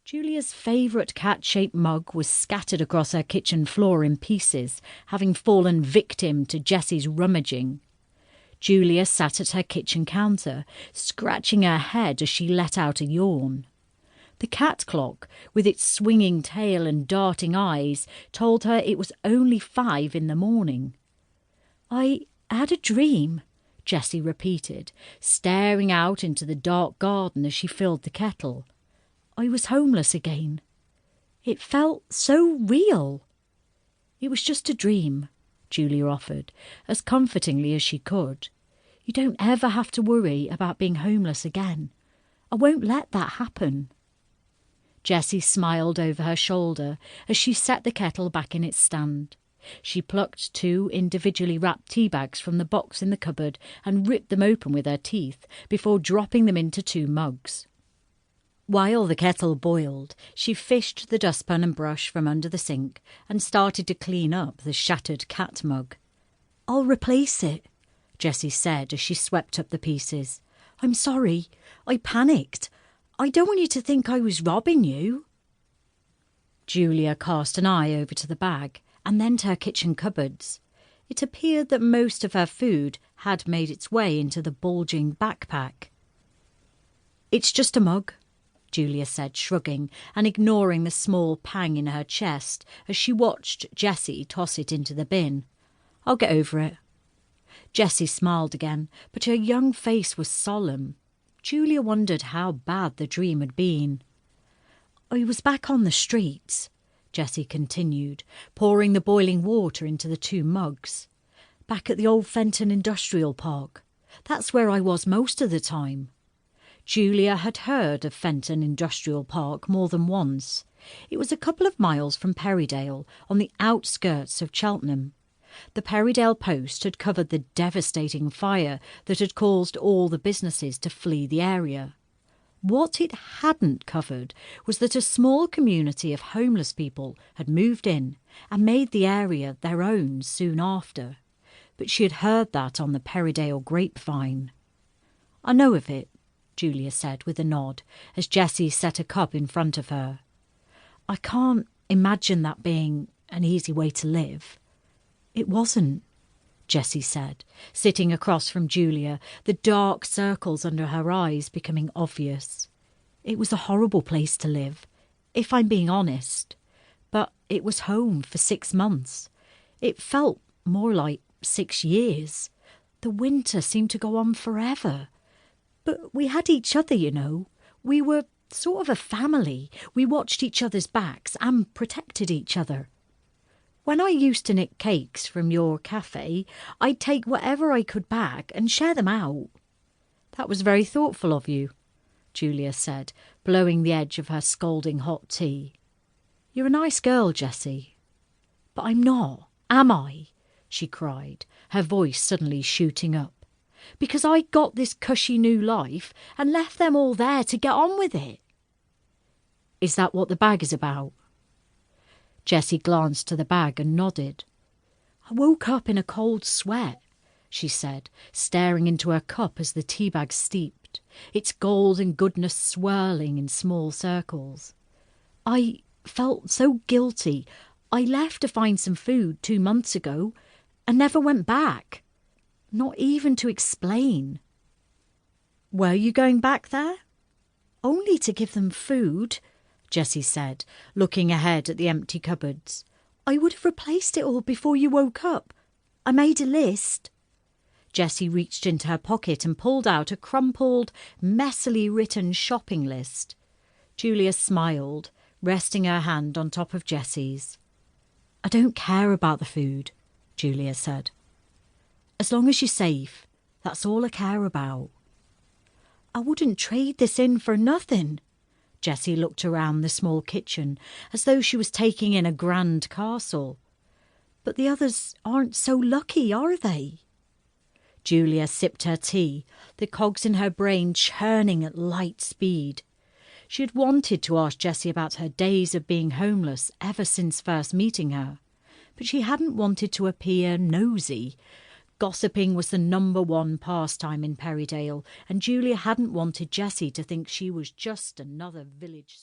Julia's favourite cat-shaped mug was scattered across her kitchen floor in pieces, having fallen victim to Jessie's rummaging. Julia sat at her kitchen counter, scratching her head as she let out a yawn. The cat clock, with its swinging tail and darting eyes, told her it was only 5 in the morning. "I had a dream," Jessie repeated, staring out into the dark garden as she filled the kettle. "I was homeless again. It felt so real." "It was just a dream," Julia offered, as comfortingly as she could. "You don't ever have to worry about being homeless again. I won't let that happen." Jessie smiled over her shoulder as she set the kettle back in its stand. She plucked 2 individually wrapped tea bags from the box in the cupboard and ripped them open with her teeth before dropping them into 2 mugs. While the kettle boiled, she fished the dustpan and brush from under the sink and started to clean up the shattered cat mug. "I'll replace it," Jessie said as she swept up the pieces. "I'm sorry. I panicked. I don't want you to think I was robbing you." Julia cast an eye over to the bag and then to her kitchen cupboards. It appeared that most of her food had made its way into the bulging backpack. "It's just a mug," Julia said, shrugging and ignoring the small pang in her chest as she watched Jessie toss it into the bin. "I'll get over it." Jessie smiled again, but her young face was solemn. Julia wondered how bad the dream had been. "I was back on the streets," Jessie continued, pouring the boiling water into the 2 mugs. "Back at the old Fenton Industrial Park. That's where I was most of the time." Julia had heard of Fenton Industrial Park more than once. It was a couple of miles from Perrydale, on the outskirts of Cheltenham. The Perrydale Post had covered the devastating fire that had caused all the businesses to flee the area. What it hadn't covered was that a small community of homeless people had moved in and made the area their own soon after. But she had heard that on the Perrydale grapevine. "I know of it," Julia said with a nod, as Jessie set a cup in front of her. "I can't imagine that being an easy way to live." "It wasn't," Jessie said, sitting across from Julia, the dark circles under her eyes becoming obvious. "It was a horrible place to live, if I'm being honest. But it was home for 6 months. It felt more like 6 years. The winter seemed to go on forever. But we had each other, you know. We were sort of a family. We watched each other's backs and protected each other. When I used to nick cakes from your cafe, I'd take whatever I could back and share them out." "That was very thoughtful of you," Julia said, blowing the edge of her scalding hot tea. "You're a nice girl, Jessie." "But I'm not, am I?" she cried, her voice suddenly shooting up. "Because I got this cushy new life and left them all there to get on with it." "Is that what the bag is about?" Jessie glanced to the bag and nodded. "I woke up in a cold sweat," she said, staring into her cup as the tea bag steeped, its golden goodness swirling in small circles. "I felt so guilty. I left to find some food 2 months ago and never went back. Not even to explain." "Were you going back there?" "Only to give them food," Jessie said, looking ahead at the empty cupboards. "I would have replaced it all before you woke up. I made a list." Jessie reached into her pocket and pulled out a crumpled, messily written shopping list. Julia smiled, resting her hand on top of Jessie's. "I don't care about the food," Julia said. "As long as you're safe, that's all I care about." "I wouldn't trade this in for nothing." Jessie looked around the small kitchen as though she was taking in a grand castle. "But the others aren't so lucky, are they?" Julia sipped her tea, the cogs in her brain churning at light speed. She had wanted to ask Jessie about her days of being homeless ever since first meeting her, but she hadn't wanted to appear nosy. Gossiping was the #1 pastime in Perrydale, and Julia hadn't wanted Jessie to think she was just another village